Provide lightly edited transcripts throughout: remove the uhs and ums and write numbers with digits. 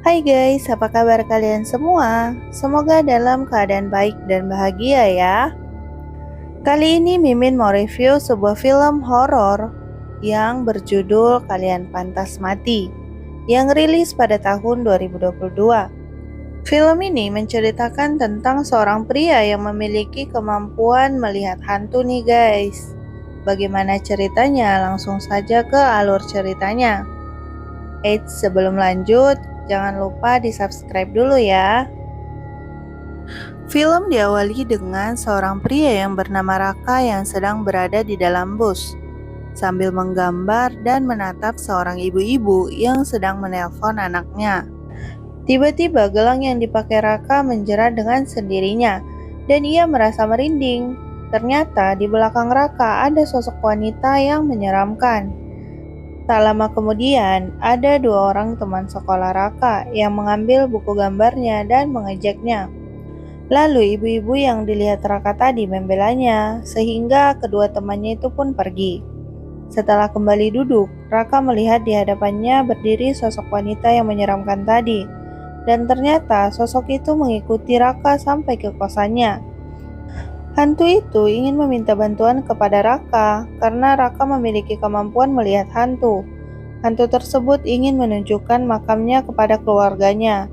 Hai guys, apa kabar kalian semua? Semoga dalam keadaan baik dan bahagia ya. Kali ini Mimin mau review sebuah film horor yang berjudul Kalian Pantas Mati yang rilis pada tahun 2022. Film ini menceritakan tentang seorang pria yang memiliki kemampuan melihat hantu nih guys. Bagaimana ceritanya? Langsung saja ke alur ceritanya. Eits, sebelum lanjut, jangan lupa di-subscribe dulu ya. Film diawali dengan seorang pria yang bernama Raka yang sedang berada di dalam bus, sambil menggambar dan menatap seorang ibu-ibu yang sedang menelpon anaknya. Tiba-tiba gelang yang dipakai Raka menjerat dengan sendirinya, dan ia merasa merinding. Ternyata di belakang Raka ada sosok wanita yang menyeramkan. Tak lama kemudian, ada dua orang teman sekolah Raka yang mengambil buku gambarnya dan mengejaknya. Lalu ibu-ibu yang dilihat Raka tadi membelanya, sehingga kedua temannya itu pun pergi. Setelah kembali duduk, Raka melihat di hadapannya berdiri sosok wanita yang menyeramkan tadi. Dan ternyata sosok itu mengikuti Raka sampai ke kosannya. Hantu itu ingin meminta bantuan kepada Raka karena Raka memiliki kemampuan melihat hantu. Hantu tersebut ingin menunjukkan makamnya kepada keluarganya.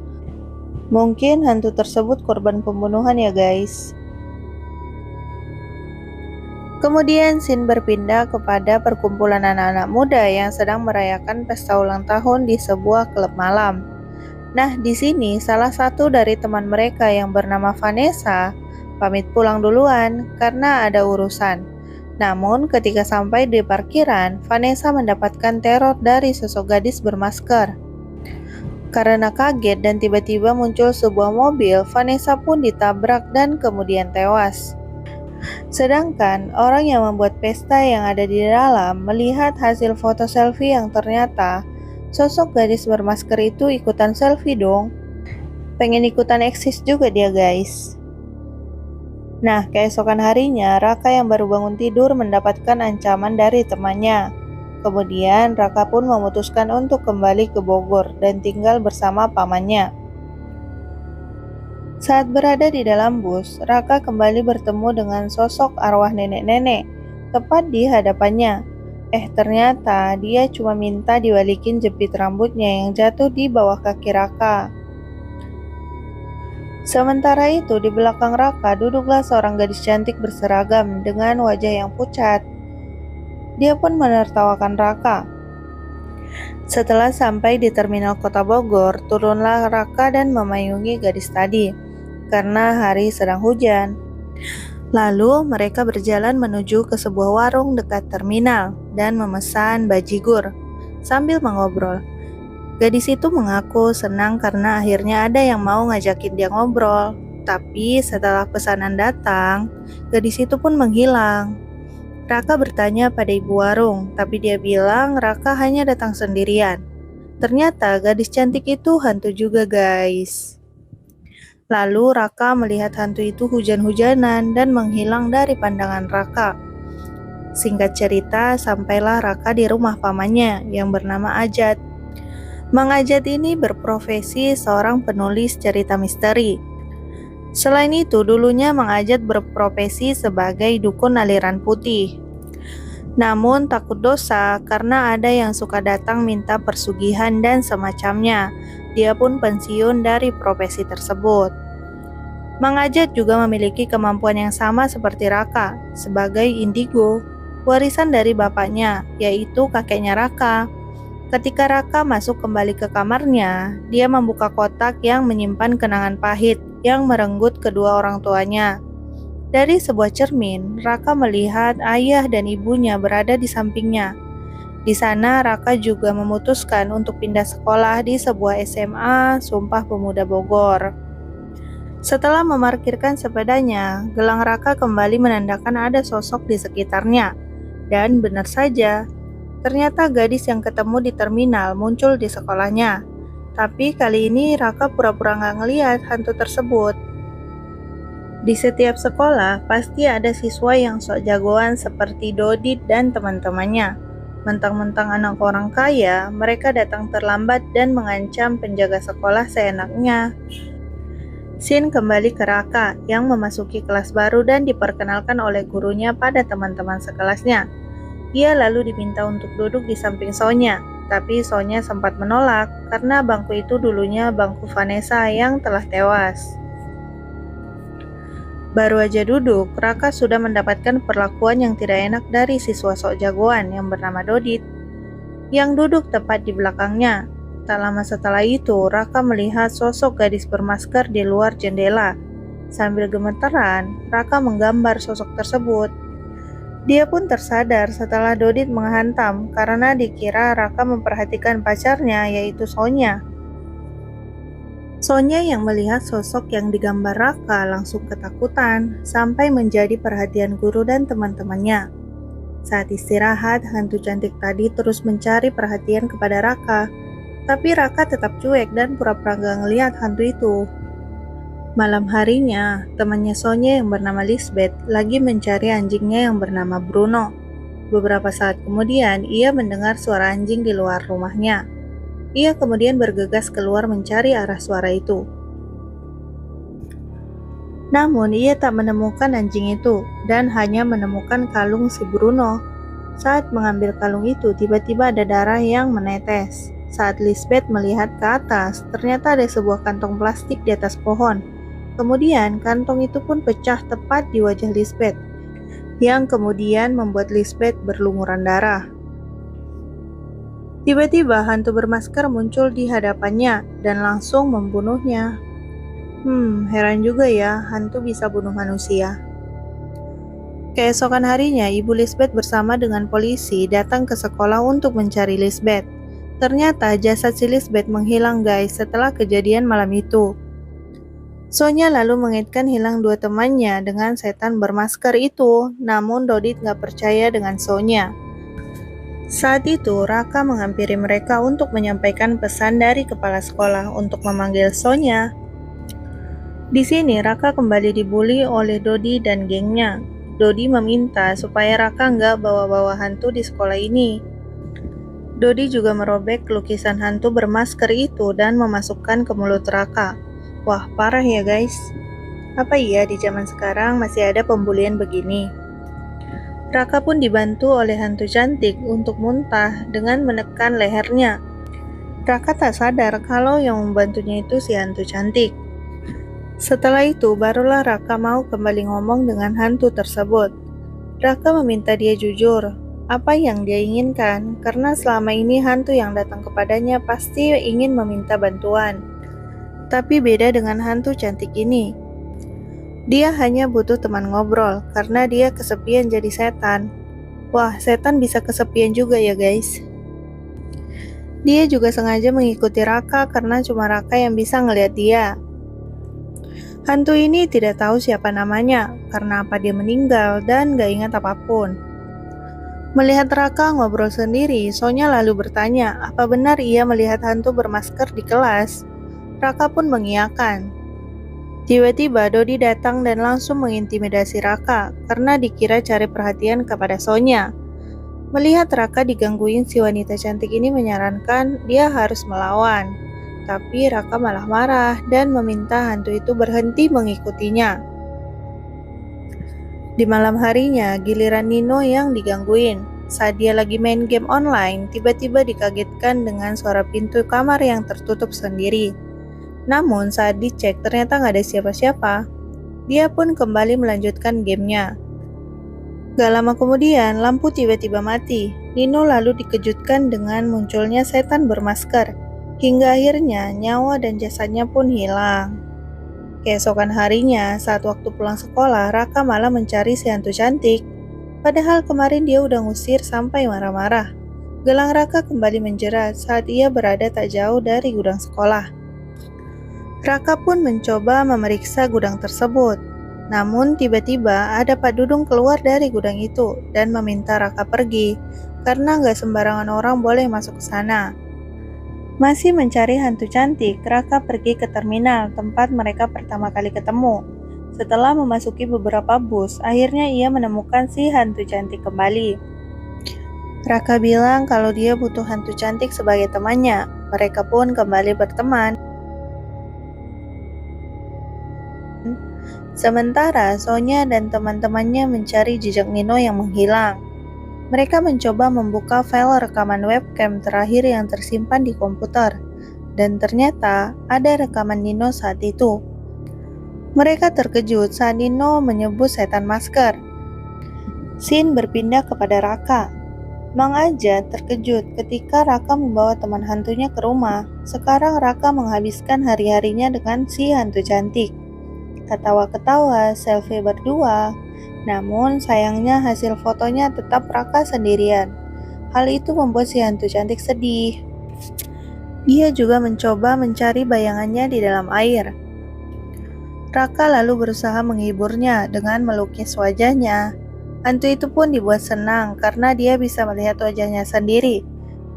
Mungkin hantu tersebut korban pembunuhan ya guys. Kemudian scene berpindah kepada perkumpulan anak-anak muda yang sedang merayakan pesta ulang tahun di sebuah klub malam. Nah, di sini salah satu dari teman mereka yang bernama Vanessa pamit pulang duluan karena ada urusan. Namun, ketika sampai di parkiran, Vanessa mendapatkan teror dari sosok gadis bermasker. Karena kaget dan tiba-tiba muncul sebuah mobil, Vanessa pun ditabrak dan kemudian tewas. Sedangkan orang yang membuat pesta yang ada di dalam melihat hasil foto selfie yang ternyata sosok gadis bermasker itu ikutan selfie dong. Pengen ikutan eksis juga dia guys. Nah, keesokan harinya Raka yang baru bangun tidur mendapatkan ancaman dari temannya. Kemudian Raka pun memutuskan untuk kembali ke Bogor dan tinggal bersama pamannya. Saat berada di dalam bus, Raka kembali bertemu dengan sosok arwah nenek-nenek tepat di hadapannya. Ternyata dia cuma minta dibalikin jepit rambutnya yang jatuh di bawah kaki Raka. Sementara itu di belakang Raka duduklah seorang gadis cantik berseragam dengan wajah yang pucat. Dia pun menertawakan Raka. Setelah sampai di terminal kota Bogor, turunlah Raka dan memayungi gadis tadi, karena hari sedang hujan. Lalu mereka berjalan menuju ke sebuah warung dekat terminal dan memesan bajigur sambil mengobrol. Gadis itu mengaku senang karena akhirnya ada yang mau ngajakin dia ngobrol. Tapi setelah pesanan datang, gadis itu pun menghilang. Raka bertanya pada ibu warung, tapi dia bilang Raka hanya datang sendirian. Ternyata gadis cantik itu hantu juga guys. Lalu Raka melihat hantu itu hujan-hujanan dan menghilang dari pandangan Raka. Singkat cerita, sampailah Raka di rumah pamannya yang bernama Ajat. Mang Ajat ini berprofesi seorang penulis cerita misteri. Selain itu, dulunya Mang Ajat berprofesi sebagai dukun aliran putih. Namun takut dosa karena ada yang suka datang minta persugihan dan semacamnya. Dia pun pensiun dari profesi tersebut. Mang Ajat juga memiliki kemampuan yang sama seperti Raka sebagai indigo, warisan dari bapaknya, yaitu kakeknya Raka. Ketika Raka masuk kembali ke kamarnya, dia membuka kotak yang menyimpan kenangan pahit yang merenggut kedua orang tuanya. Dari sebuah cermin, Raka melihat ayah dan ibunya berada di sampingnya. Di sana, Raka juga memutuskan untuk pindah sekolah di sebuah SMA Sumpah Pemuda Bogor. Setelah memarkirkan sepedanya, gelang Raka kembali menandakan ada sosok di sekitarnya. Dan benar saja, ternyata gadis yang ketemu di terminal muncul di sekolahnya. Tapi kali ini Raka pura-pura nggak ngeliat hantu tersebut. Di setiap sekolah pasti ada siswa yang sok jagoan seperti Dodit dan teman-temannya. Mentang-mentang anak orang kaya, mereka datang terlambat dan mengancam penjaga sekolah seenaknya. Shin kembali ke Raka yang memasuki kelas baru dan diperkenalkan oleh gurunya pada teman-teman sekelasnya. Ia lalu diminta untuk duduk di samping Sonya, tapi Sonya sempat menolak karena bangku itu dulunya bangku Vanessa yang telah tewas. Baru aja duduk, Raka sudah mendapatkan perlakuan yang tidak enak dari siswa sok jagoan yang bernama Dodit, yang duduk tepat di belakangnya. Tak lama setelah itu, Raka melihat sosok gadis bermasker di luar jendela. Sambil gemeteran, Raka menggambar sosok tersebut. Dia pun tersadar setelah Dodit menghantam karena dikira Raka memperhatikan pacarnya, yaitu Sonya. Sonya yang melihat sosok yang digambar Raka langsung ketakutan sampai menjadi perhatian guru dan teman-temannya. Saat istirahat, hantu cantik tadi terus mencari perhatian kepada Raka, tapi Raka tetap cuek dan pura-pura gak ngeliat hantu itu. Malam harinya, temannya Sonya yang bernama Lisbeth lagi mencari anjingnya yang bernama Bruno. Beberapa saat kemudian, ia mendengar suara anjing di luar rumahnya. Ia kemudian bergegas keluar mencari arah suara itu. Namun, ia tak menemukan anjing itu dan hanya menemukan kalung si Bruno. Saat mengambil kalung itu, tiba-tiba ada darah yang menetes. Saat Lisbeth melihat ke atas, ternyata ada sebuah kantong plastik di atas pohon. Kemudian, kantong itu pun pecah tepat di wajah Lisbeth, yang kemudian membuat Lisbeth berlumuran darah. Tiba-tiba, hantu bermasker muncul di hadapannya dan langsung membunuhnya. Heran juga ya, hantu bisa bunuh manusia. Keesokan harinya, Ibu Lisbeth bersama dengan polisi datang ke sekolah untuk mencari Lisbeth. Ternyata jasad si Lisbeth menghilang guys setelah kejadian malam itu. Sonya lalu mengaitkan hilang dua temannya dengan setan bermasker itu, namun Dodit gak percaya dengan Sonya. Saat itu Raka menghampiri mereka untuk menyampaikan pesan dari kepala sekolah untuk memanggil Sonya. Di sini Raka kembali dibully oleh Dodi dan gengnya. Dodi meminta supaya Raka nggak bawa-bawa hantu di sekolah ini. Dodi juga merobek lukisan hantu bermasker itu dan memasukkan ke mulut Raka. Wah, parah ya guys. Apa iya di zaman sekarang masih ada pembulian begini? Raka pun dibantu oleh hantu cantik untuk muntah dengan menekan lehernya. Raka tak sadar kalau yang membantunya itu si hantu cantik. Setelah itu, barulah Raka mau kembali ngomong dengan hantu tersebut. Raka meminta dia jujur apa yang dia inginkan, karena selama ini hantu yang datang kepadanya pasti ingin meminta bantuan. Tapi beda dengan hantu cantik ini. Dia hanya butuh teman ngobrol, karena dia kesepian jadi setan. Wah, setan bisa kesepian juga ya guys. Dia juga sengaja mengikuti Raka karena cuma Raka yang bisa ngelihat dia. Hantu ini tidak tahu siapa namanya, karena apa dia meninggal dan gak ingat apapun. Melihat Raka ngobrol sendiri, Sonya lalu bertanya, apa benar ia melihat hantu bermasker di kelas? Raka pun mengiyakan. Tiba-tiba Dodi datang dan langsung mengintimidasi Raka karena dikira cari perhatian kepada Sonya. Melihat Raka digangguin, si wanita cantik ini menyarankan dia harus melawan. Tapi Raka malah marah dan meminta hantu itu berhenti mengikutinya. Di malam harinya, giliran Nino yang digangguin. Saat dia lagi main game online, tiba-tiba dikagetkan dengan suara pintu kamar yang tertutup sendiri. Namun saat dicek ternyata nggak ada siapa-siapa. Dia pun kembali melanjutkan gamenya. Gak lama kemudian, lampu tiba-tiba mati. Nino lalu dikejutkan dengan munculnya setan bermasker. Hingga akhirnya nyawa dan jasadnya pun hilang. Keesokan harinya, saat waktu pulang sekolah, Raka malah mencari si hantu cantik. Padahal kemarin dia udah ngusir sampai marah-marah. Gelang Raka kembali menjerat saat ia berada tak jauh dari gudang sekolah. Raka pun mencoba memeriksa gudang tersebut. Namun tiba-tiba ada Pak Dudung keluar dari gudang itu dan meminta Raka pergi, karena gak sembarangan orang boleh masuk ke sana. Masih mencari hantu cantik, Raka pergi ke terminal tempat mereka pertama kali ketemu. Setelah memasuki beberapa bus, akhirnya ia menemukan si hantu cantik kembali. Raka bilang kalau dia butuh hantu cantik sebagai temannya. Mereka pun kembali berteman. Sementara Sonya dan teman-temannya mencari jejak Nino yang menghilang. Mereka mencoba membuka file rekaman webcam terakhir yang tersimpan di komputer, dan ternyata ada rekaman Nino saat itu. Mereka terkejut saat Nino menyebut setan masker. Scene berpindah kepada Raka. Mang Ajat terkejut ketika Raka membawa teman hantunya ke rumah. Sekarang Raka menghabiskan hari-harinya dengan si hantu cantik. Ketawa-ketawa, selfie berdua. Namun sayangnya hasil fotonya tetap Raka sendirian. Hal itu membuat si hantu cantik sedih. Dia juga mencoba mencari bayangannya di dalam air. Raka lalu berusaha menghiburnya dengan melukis wajahnya. Hantu itu pun dibuat senang karena dia bisa melihat wajahnya sendiri.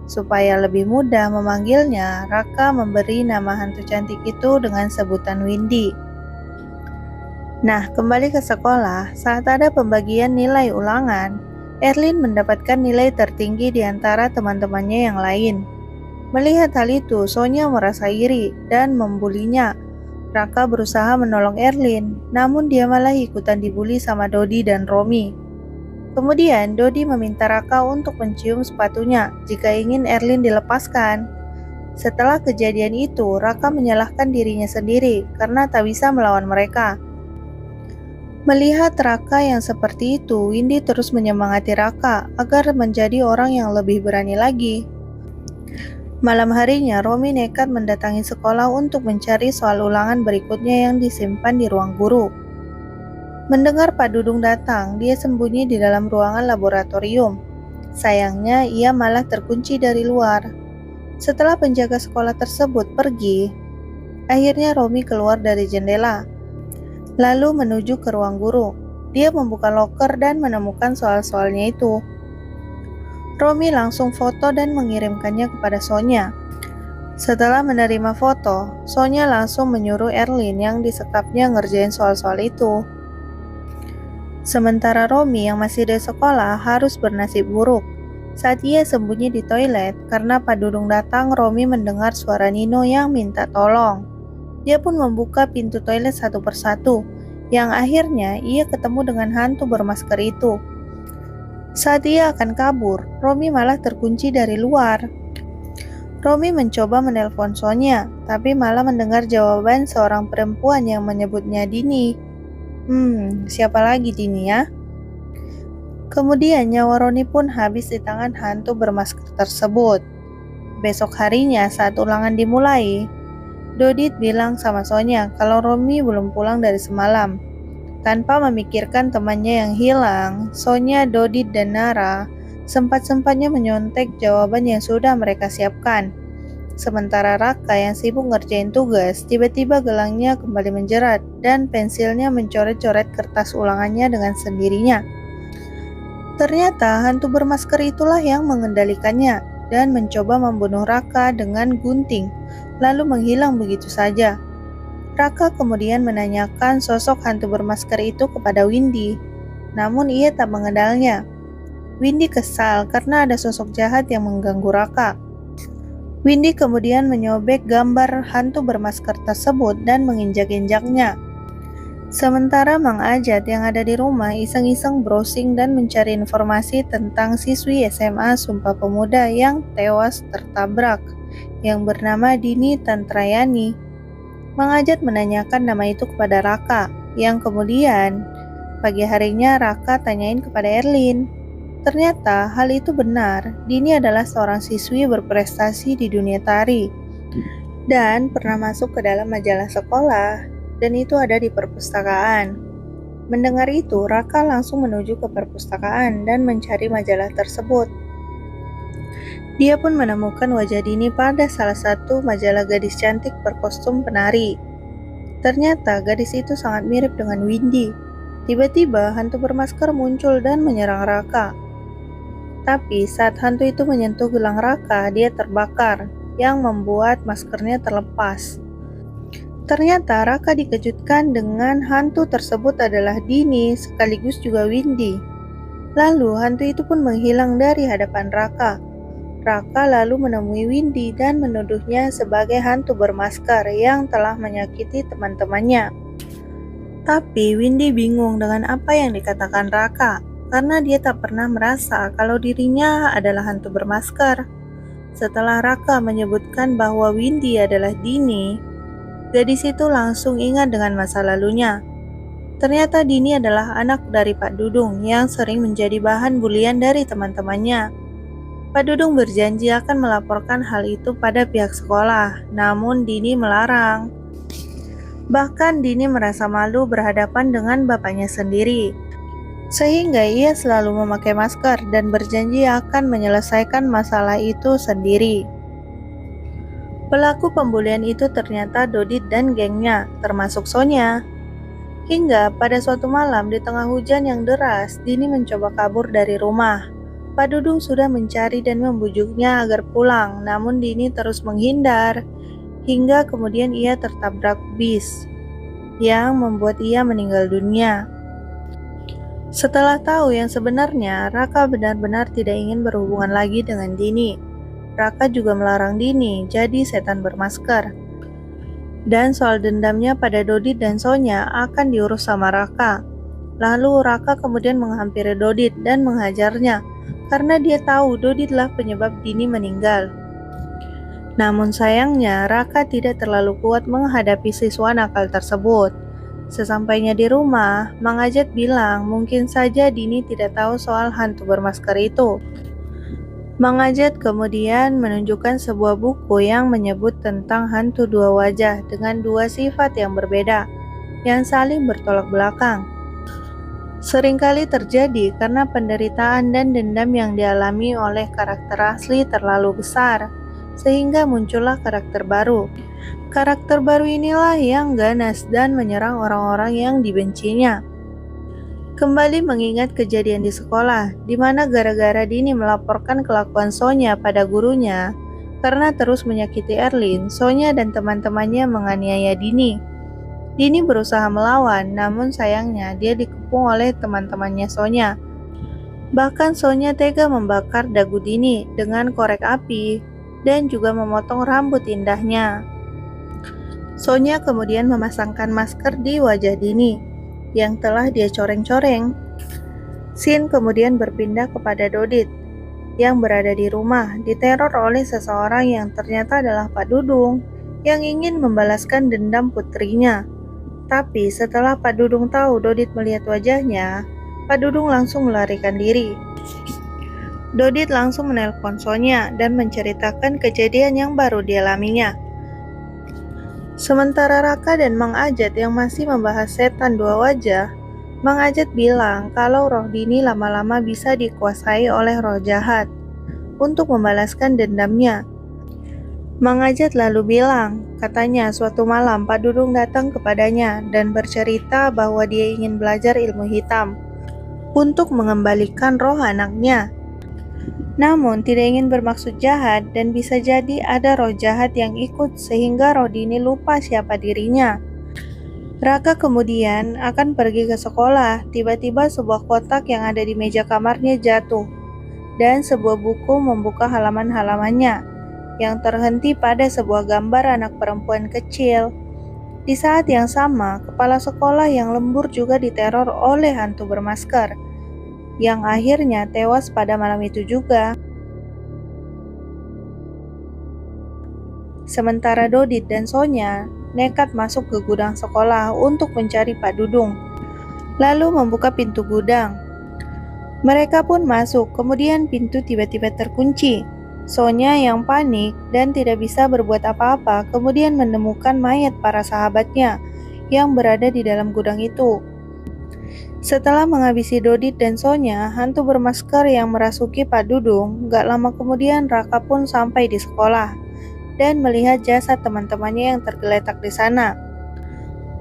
Supaya lebih mudah memanggilnya, Raka memberi nama hantu cantik itu dengan sebutan Windy. Nah, kembali ke sekolah, saat ada pembagian nilai ulangan, Erlin mendapatkan nilai tertinggi di antara teman-temannya yang lain. Melihat hal itu, Sonya merasa iri dan membulinya. Raka berusaha menolong Erlin, namun dia malah ikutan dibuli sama Dodi dan Romi. Kemudian, Dodi meminta Raka untuk mencium sepatunya jika ingin Erlin dilepaskan. Setelah kejadian itu, Raka menyalahkan dirinya sendiri karena tak bisa melawan mereka. Melihat Raka yang seperti itu, Windy terus menyemangati Raka agar menjadi orang yang lebih berani lagi. Malam harinya, Romi nekat mendatangi sekolah untuk mencari soal ulangan berikutnya yang disimpan di ruang guru. Mendengar Pak Dudung datang, dia sembunyi di dalam ruangan laboratorium. Sayangnya, ia malah terkunci dari luar. Setelah penjaga sekolah tersebut pergi, akhirnya Romi keluar dari jendela, lalu menuju ke ruang guru. Dia membuka loker dan menemukan soal-soalnya itu. Romi langsung foto dan mengirimkannya kepada Sonya. Setelah menerima foto, Sonya langsung menyuruh Erlin yang disekapnya ngerjain soal-soal itu. Sementara Romi yang masih di sekolah harus bernasib buruk. Saat ia sembunyi di toilet, karena Pak Dudung datang, Romi mendengar suara Nino yang minta tolong. Dia pun membuka pintu toilet satu persatu, yang akhirnya ia ketemu dengan hantu bermasker itu. Saat ia akan kabur, Romi malah terkunci dari luar. Romi mencoba menelpon Sonya, tapi malah mendengar jawaban seorang perempuan yang menyebutnya Dini. Siapa lagi Dini ya? Kemudian nyawa Roni pun habis di tangan hantu bermasker tersebut. Besok harinya saat ulangan dimulai, Dodit bilang sama Sonya kalau Romi belum pulang dari semalam. Tanpa memikirkan temannya yang hilang, Sonya, Dodit, dan Nara sempat-sempatnya menyontek jawaban yang sudah mereka siapkan. Sementara Raka yang sibuk ngerjain tugas, tiba-tiba gelangnya kembali menjerat dan pensilnya mencoret-coret kertas ulangannya dengan sendirinya. Ternyata hantu bermasker itulah yang mengendalikannya dan mencoba membunuh Raka dengan gunting, lalu menghilang begitu saja. Raka kemudian menanyakan sosok hantu bermasker itu kepada Windy, namun ia tak mengenalnya. Windy kesal karena ada sosok jahat yang mengganggu Raka. Windy kemudian menyobek gambar hantu bermasker tersebut dan menginjak-injaknya. Sementara Mang Ajat yang ada di rumah iseng-iseng browsing dan mencari informasi tentang siswi SMA Sumpah Pemuda yang tewas tertabrak, yang bernama Dini Tantrayani. Mang Ajat menanyakan nama itu kepada Raka, yang kemudian pagi harinya Raka tanyain kepada Erlin. Ternyata hal itu benar, Dini adalah seorang siswi berprestasi di dunia tari dan pernah masuk ke dalam majalah sekolah, dan itu ada di perpustakaan. Mendengar itu, Raka langsung menuju ke perpustakaan dan mencari majalah tersebut. Dia pun menemukan wajah Dini pada salah satu majalah gadis cantik berkostum penari. Ternyata gadis itu sangat mirip dengan Windy. Tiba-tiba hantu bermasker muncul dan menyerang Raka. Tapi saat hantu itu menyentuh gelang Raka, dia terbakar, yang membuat maskernya terlepas. Ternyata Raka dikejutkan dengan hantu tersebut adalah Dini sekaligus juga Windy. Lalu hantu itu pun menghilang dari hadapan Raka. Raka lalu menemui Windy dan menuduhnya sebagai hantu bermasker yang telah menyakiti teman-temannya. Tapi Windy bingung dengan apa yang dikatakan Raka, karena dia tak pernah merasa kalau dirinya adalah hantu bermasker. Setelah Raka menyebutkan bahwa Windy adalah Dini, gadis itu langsung ingat dengan masa lalunya. Ternyata Dini adalah anak dari Pak Dudung yang sering menjadi bahan bulian dari teman-temannya. Pak Dudung berjanji akan melaporkan hal itu pada pihak sekolah, namun Dini melarang. Bahkan Dini merasa malu berhadapan dengan bapaknya sendiri, sehingga ia selalu memakai masker dan berjanji akan menyelesaikan masalah itu sendiri. Pelaku pembulian itu ternyata Dodit dan gengnya, termasuk Sonya. Hingga pada suatu malam di tengah hujan yang deras, Dini mencoba kabur dari rumah. Pak Dudung sudah mencari dan membujuknya agar pulang, namun Dini terus menghindar. Hingga kemudian ia tertabrak bis yang membuat ia meninggal dunia. Setelah tahu yang sebenarnya, Raka benar-benar tidak ingin berhubungan lagi dengan Dini. Raka juga melarang Dini jadi setan bermasker. Dan soal dendamnya pada Dodit dan Sonya akan diurus sama Raka. Lalu Raka kemudian menghampiri Dodit dan menghajarnya karena dia tahu Doditlah penyebab Dini meninggal. Namun sayangnya Raka tidak terlalu kuat menghadapi siswa nakal tersebut. Sesampainya di rumah, Mang Ajat bilang mungkin saja Dini tidak tahu soal hantu bermasker itu. Mang Ajat kemudian menunjukkan sebuah buku yang menyebut tentang hantu dua wajah dengan dua sifat yang berbeda, yang saling bertolak belakang. Seringkali terjadi karena penderitaan dan dendam yang dialami oleh karakter asli terlalu besar, sehingga muncullah karakter baru. Karakter baru inilah yang ganas dan menyerang orang-orang yang dibencinya. Kembali mengingat kejadian di sekolah, di mana gara-gara Dini melaporkan kelakuan Sonya pada gurunya, karena terus menyakiti Erlin, Sonya dan teman-temannya menganiaya Dini. Dini berusaha melawan, namun sayangnya dia dikepung oleh teman-temannya Sonya. Bahkan Sonya tega membakar dagu Dini dengan korek api dan juga memotong rambut indahnya. Sonya kemudian memasangkan masker di wajah Dini yang telah dia coreng-coreng. Scene kemudian berpindah kepada Dodit yang berada di rumah, diteror oleh seseorang yang ternyata adalah Pak Dudung yang ingin membalaskan dendam putrinya. Tapi setelah Pak Dudung tahu Dodit melihat wajahnya, Pak Dudung langsung melarikan diri. Dodit langsung menelpon Sonya dan menceritakan kejadian yang baru dialaminya. Sementara Raka dan Mang Ajat yang masih membahas setan dua wajah, Mang Ajat bilang kalau roh Dini lama-lama bisa dikuasai oleh roh jahat untuk membalaskan dendamnya. Mang Ajat lalu bilang, katanya suatu malam Pak Dudung datang kepadanya dan bercerita bahwa dia ingin belajar ilmu hitam untuk mengembalikan roh anaknya. Namun tidak ingin bermaksud jahat dan bisa jadi ada roh jahat yang ikut sehingga roh Dini lupa siapa dirinya. Raka kemudian akan pergi ke sekolah, tiba-tiba sebuah kotak yang ada di meja kamarnya jatuh dan sebuah buku membuka halaman-halamannya yang terhenti pada sebuah gambar anak perempuan kecil. Di saat yang sama, kepala sekolah yang lembur juga diteror oleh hantu bermasker yang akhirnya tewas pada malam itu juga. Sementara Dodit dan Sonya nekat masuk ke gudang sekolah untuk mencari Pak Dudung, lalu membuka pintu gudang. Mereka pun masuk, kemudian pintu tiba-tiba terkunci. Sonya yang panik dan tidak bisa berbuat apa-apa, kemudian menemukan mayat para sahabatnya yang berada di dalam gudang itu. Setelah menghabisi Dodit dan Sonya, hantu bermasker yang merasuki Pak Dudung, gak lama kemudian Raka pun sampai di sekolah dan melihat jasad teman-temannya yang tergeletak di sana.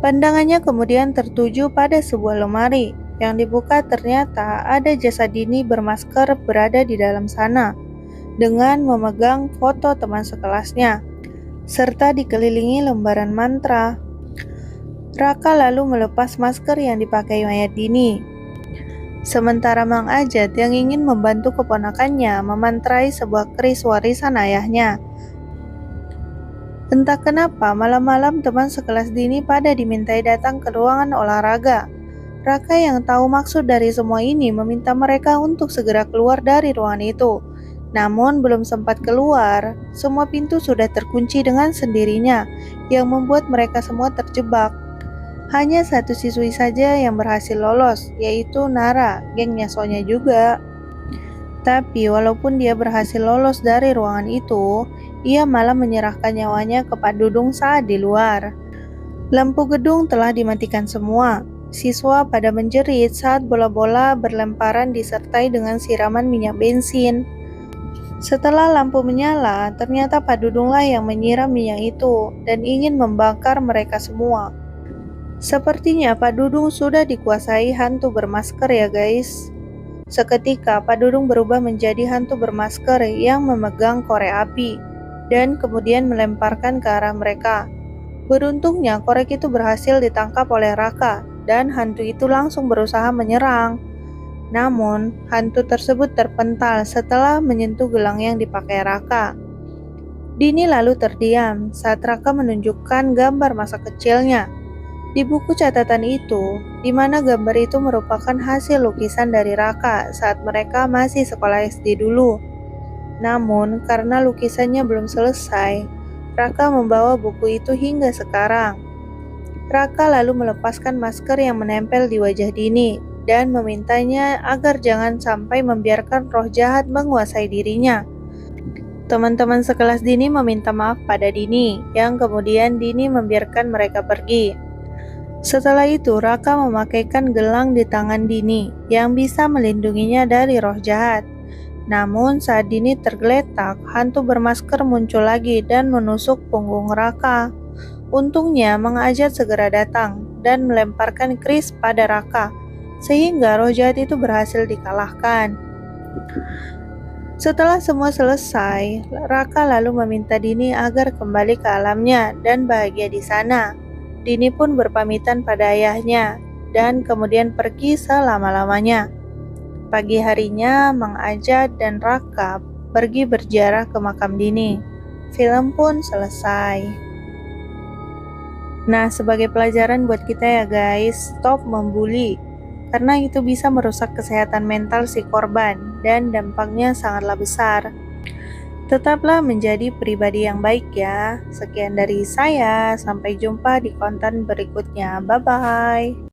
Pandangannya kemudian tertuju pada sebuah lemari yang dibuka, ternyata ada jasad Dini bermasker berada di dalam sana dengan memegang foto teman sekelasnya serta dikelilingi lembaran mantra. Raka lalu melepas masker yang dipakai mayat Dini. Sementara Mang Ajat yang ingin membantu keponakannya memantrai sebuah keris warisan ayahnya. Entah kenapa malam-malam teman sekelas Dini pada dimintai datang ke ruangan olahraga. Raka yang tahu maksud dari semua ini meminta mereka untuk segera keluar dari ruangan itu. Namun belum sempat keluar, semua pintu sudah terkunci dengan sendirinya, yang membuat mereka semua terjebak. Hanya satu siswi saja yang berhasil lolos, yaitu Nara, gengnya Sonya juga. Tapi walaupun dia berhasil lolos dari ruangan itu, ia malah menyerahkan nyawanya ke Pak Dudung saat di luar. Lampu gedung telah dimatikan semua. Siswa pada menjerit saat bola-bola berlemparan disertai dengan siraman minyak bensin. Setelah lampu menyala, ternyata Pak Dudunglah yang menyiram minyak itu dan ingin membakar mereka semua. Sepertinya Pak Dudung sudah dikuasai hantu bermasker ya guys. Seketika Pak Dudung berubah menjadi hantu bermasker yang memegang korek api dan kemudian melemparkan ke arah mereka. Beruntungnya korek itu berhasil ditangkap oleh Raka dan hantu itu langsung berusaha menyerang. Namun, hantu tersebut terpental setelah menyentuh gelang yang dipakai Raka. Dini lalu terdiam saat Raka menunjukkan gambar masa kecilnya. Di buku catatan itu, di mana gambar itu merupakan hasil lukisan dari Raka saat mereka masih sekolah SD dulu. Namun, karena lukisannya belum selesai, Raka membawa buku itu hingga sekarang. Raka lalu melepaskan masker yang menempel di wajah Dini dan memintanya agar jangan sampai membiarkan roh jahat menguasai dirinya. Teman-teman sekelas Dini meminta maaf pada Dini, yang kemudian Dini membiarkan mereka pergi. Setelah itu, Raka memakaikan gelang di tangan Dini yang bisa melindunginya dari roh jahat. Namun saat Dini tergeletak, hantu bermasker muncul lagi dan menusuk punggung Raka. Untungnya Mang Ajat segera datang dan melemparkan keris pada Raka, sehingga roh jahat itu berhasil dikalahkan. Setelah semua selesai, Raka lalu meminta Dini agar kembali ke alamnya dan bahagia di sana. Dini pun berpamitan pada ayahnya dan kemudian pergi selama-lamanya. Pagi harinya, Mang Ajat dan Raka pergi berziarah ke makam Dini. Film pun selesai. Nah, sebagai pelajaran buat kita ya guys, stop membuli. Karena itu bisa merusak kesehatan mental si korban dan dampaknya sangatlah besar. Tetaplah menjadi pribadi yang baik ya. Sekian dari saya, sampai jumpa di konten berikutnya. Bye-bye.